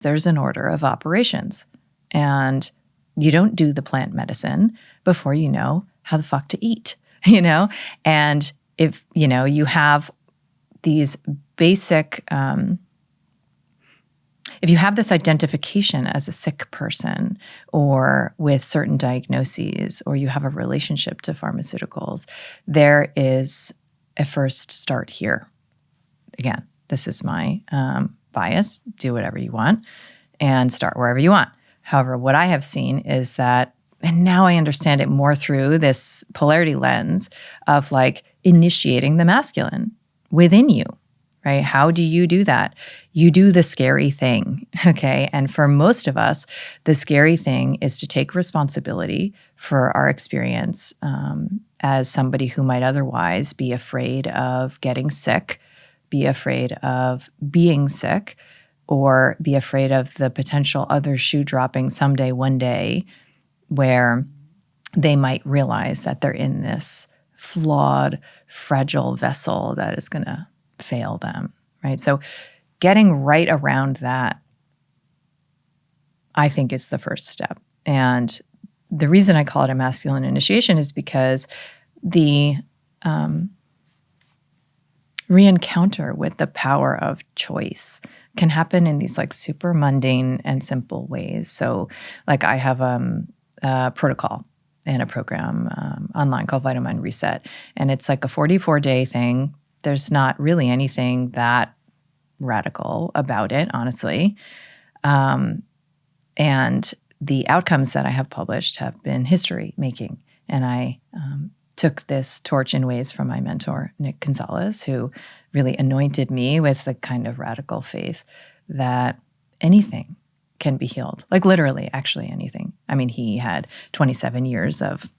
there's an order of operations. And you don't do the plant medicine before you know how the fuck to eat, And if, you have these basic, if you have this identification as a sick person or with certain diagnoses, or you have a relationship to pharmaceuticals, there is a first start here. Again, this is my bias. Do whatever you want and start wherever you want. However, what I have seen is that, and now I understand it more through this polarity lens of like initiating the masculine within you, right? How do you do that? You do the scary thing, okay? And for most of us, the scary thing is to take responsibility for our experience as somebody who might otherwise be afraid of getting sick, be afraid of being sick, or be afraid of the potential other shoe dropping someday, one day, where they might realize that they're in this flawed, fragile vessel that is going to fail them, right? So getting right around that, I think, is the first step. And the reason I call it a masculine initiation is because the re-encounter with the power of choice can happen in these like super mundane and simple ways. So like I have a protocol and a program online called Vital Mind Reset. And it's like a 44-day thing. There's not really anything that radical about it, honestly. And the outcomes that I have published have been history making. And I took this torch in ways from my mentor, Nick Gonzalez, who really anointed me with the kind of radical faith that anything can be healed. Like literally, actually anything. I mean, he had 27 years of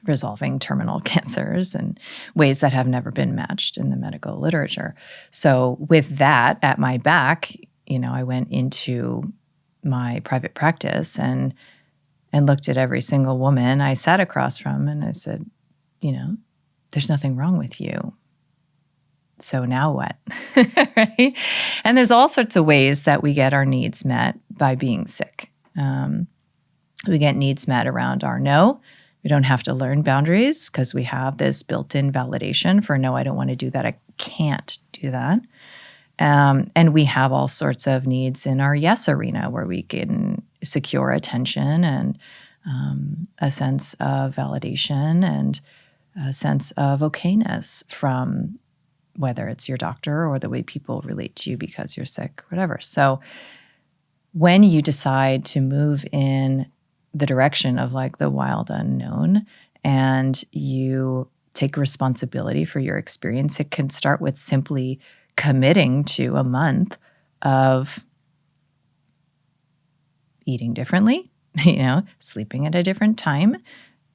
resolving terminal cancers in ways that have never been matched in the medical literature. So with that at my back, I went into my private practice and looked at every single woman I sat across from and I said, there's nothing wrong with you. So now what? Right? And there's all sorts of ways that we get our needs met by being sick. We get needs met around our no. We don't have to learn boundaries because we have this built-in validation for no, I don't want to do that. I can't do that. And we have all sorts of needs in our yes arena where we can secure attention and a sense of validation and a sense of okayness from whether it's your doctor or the way people relate to you because you're sick, whatever. So when you decide to move in the direction of like the wild unknown and you take responsibility for your experience, it can start with simply committing to a month of eating differently, sleeping at a different time,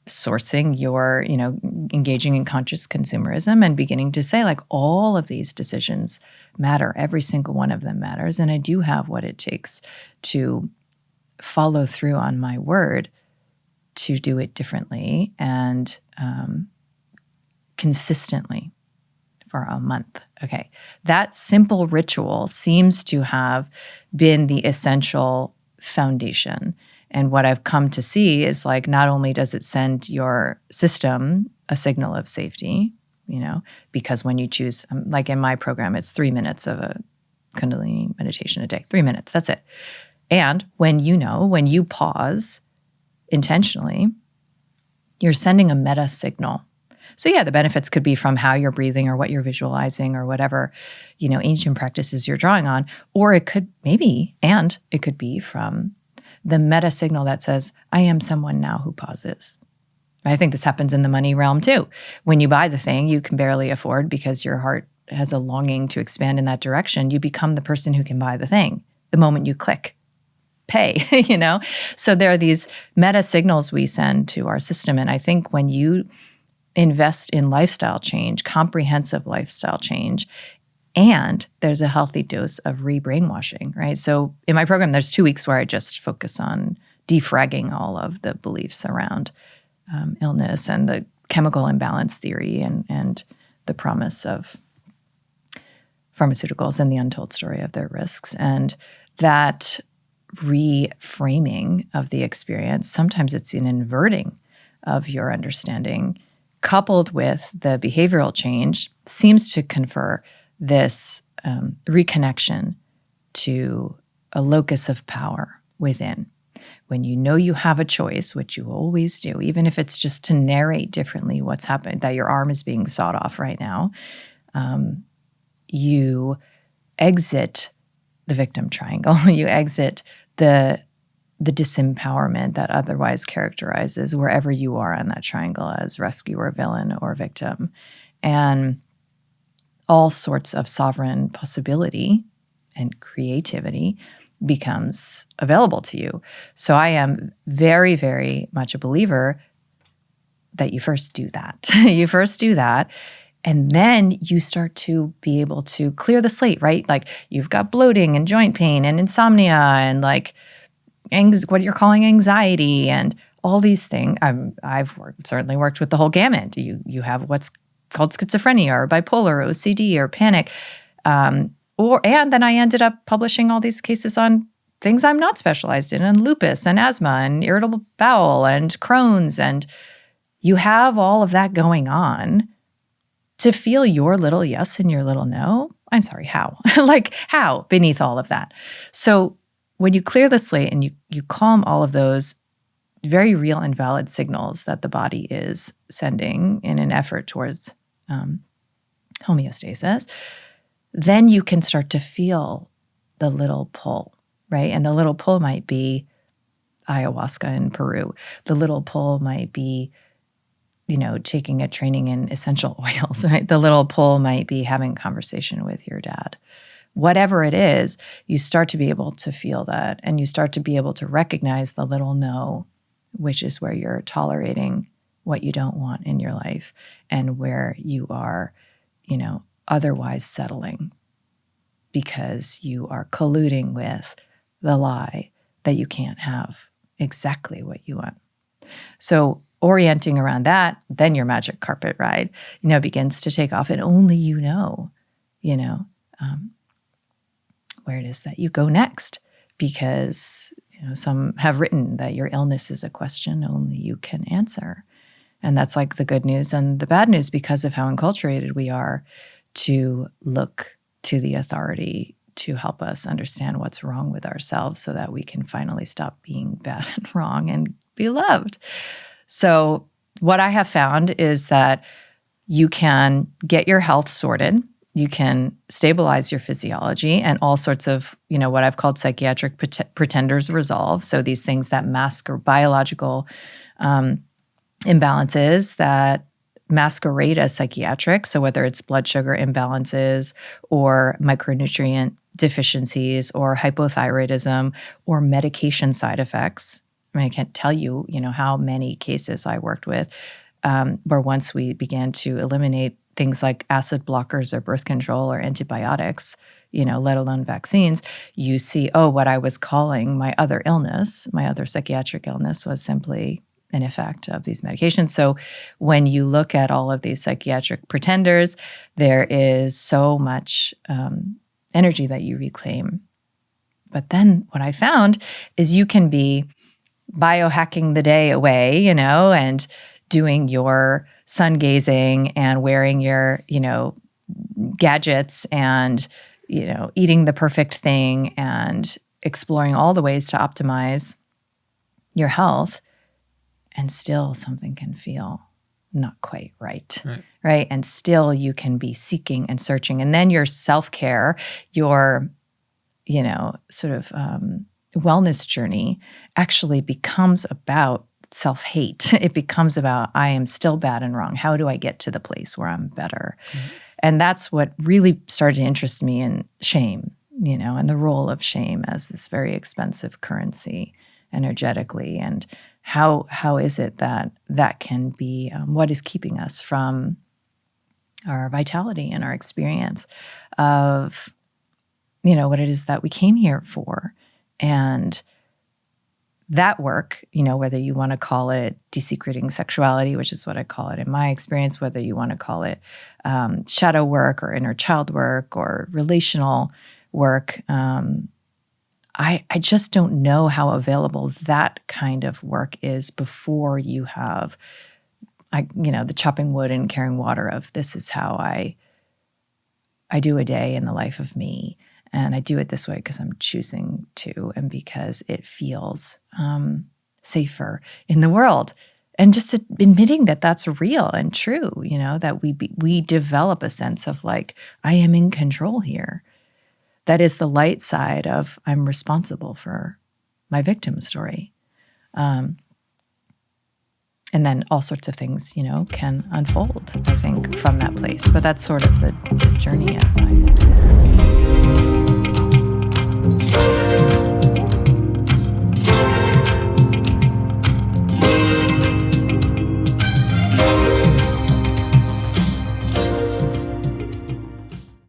sourcing your, engaging in conscious consumerism and beginning to say like all of these decisions matter. Every single one of them matters. And I do have what it takes to follow through on my word to do it differently and consistently for a month. Okay. That simple ritual seems to have been the essential foundation. And what I've come to see is like, not only does it send your system a signal of safety, because when you choose, like in my program, it's 3 minutes of a Kundalini meditation a day, 3 minutes, that's it. And when you pause intentionally, you're sending a meta signal. So yeah, the benefits could be from how you're breathing or what you're visualizing or whatever, ancient practices you're drawing on, or it could be from the meta signal that says, I am someone now who pauses. I think this happens in the money realm too. When you buy the thing you can barely afford because your heart has a longing to expand in that direction, you become the person who can buy the thing the moment you click pay, So there are these meta signals we send to our system. And I think when you invest in lifestyle change, comprehensive lifestyle change, and there's a healthy dose of re-brainwashing, right? So in my program, there's 2 weeks where I just focus on defragging all of the beliefs around illness and the chemical imbalance theory and the promise of pharmaceuticals and the untold story of their risks. And that reframing of the experience, sometimes it's an inverting of your understanding, coupled with the behavioral change, seems to confer this reconnection to a locus of power within. When you know you have a choice, which you always do, even if it's just to narrate differently what's happened, that your arm is being sawed off right now, you exit the victim triangle. You exit the disempowerment that otherwise characterizes wherever you are on that triangle as rescuer, villain, or victim. And all sorts of sovereign possibility and creativity becomes available to you. So I am very, very much a believer that you first do that. You first do that, and then you start to be able to clear the slate, right? Like you've got bloating and joint pain and insomnia and like what you're calling anxiety and all these things. I've certainly worked with the whole gamut. You have what's called schizophrenia or bipolar, or OCD, or panic. And then I ended up publishing all these cases on things I'm not specialized in, and lupus and asthma and irritable bowel and Crohn's. And you have all of that going on to feel your little yes and your little no. I'm sorry, how? Like how beneath all of that? So when you clear the slate and you calm all of those very real and valid signals that the body is sending in an effort towards homeostasis, then you can start to feel the little pull, right? And the little pull might be ayahuasca in Peru. The little pull might be, taking a training in essential oils, right? The little pull might be having a conversation with your dad. Whatever it is, you start to be able to feel that, and you start to be able to recognize the little no, which is where you're tolerating what you don't want in your life and where you are, otherwise settling because you are colluding with the lie that you can't have exactly what you want. So orienting around that, then your magic carpet ride, begins to take off, and only where it is that you go next, because some have written that your illness is a question only you can answer. And that's like the good news and the bad news, because of how enculturated we are to look to the authority to help us understand what's wrong with ourselves so that we can finally stop being bad and wrong and be loved. So what I have found is that you can get your health sorted. You can stabilize your physiology, and all sorts of, what I've called psychiatric pretenders resolve. So these things that mask or biological imbalances that masquerade as psychiatric. So whether it's blood sugar imbalances or micronutrient deficiencies or hypothyroidism or medication side effects. I can't tell you, how many cases I worked with where once we began to eliminate things like acid blockers or birth control or antibiotics, let alone vaccines, you see, what I was calling my other illness, my other psychiatric illness, was simply an effect of these medications. So when you look at all of these psychiatric pretenders, there is so much energy that you reclaim. But then what I found is you can be biohacking the day away, and doing your sun gazing and wearing your, gadgets and, eating the perfect thing and exploring all the ways to optimize your health. And still something can feel not quite right? And still you can be seeking and searching. And then your self-care, your, sort of wellness journey actually becomes about self-hate. It becomes about, I am still bad and wrong. How do I get to the place where I'm better? Mm-hmm. And that's what really started to interest me in shame, and the role of shame as this very expensive currency energetically. And how is it that can be what is keeping us from our vitality and our experience of, what it is that we came here for. And that work, whether you want to call it desecrating sexuality, which is what I call it in my experience, whether you want to call it shadow work or inner child work or relational work, I just don't know how available that kind of work is before you have, the chopping wood and carrying water of this is how I do a day in the life of me. And I do it this way because I'm choosing to, and because it feels safer in the world. And just admitting that that's real and true, that we develop a sense of like, I am in control here. That is the light side of I'm responsible for my victim story. And then all sorts of things, can unfold, I think, from that place. But that's sort of the journey as I see.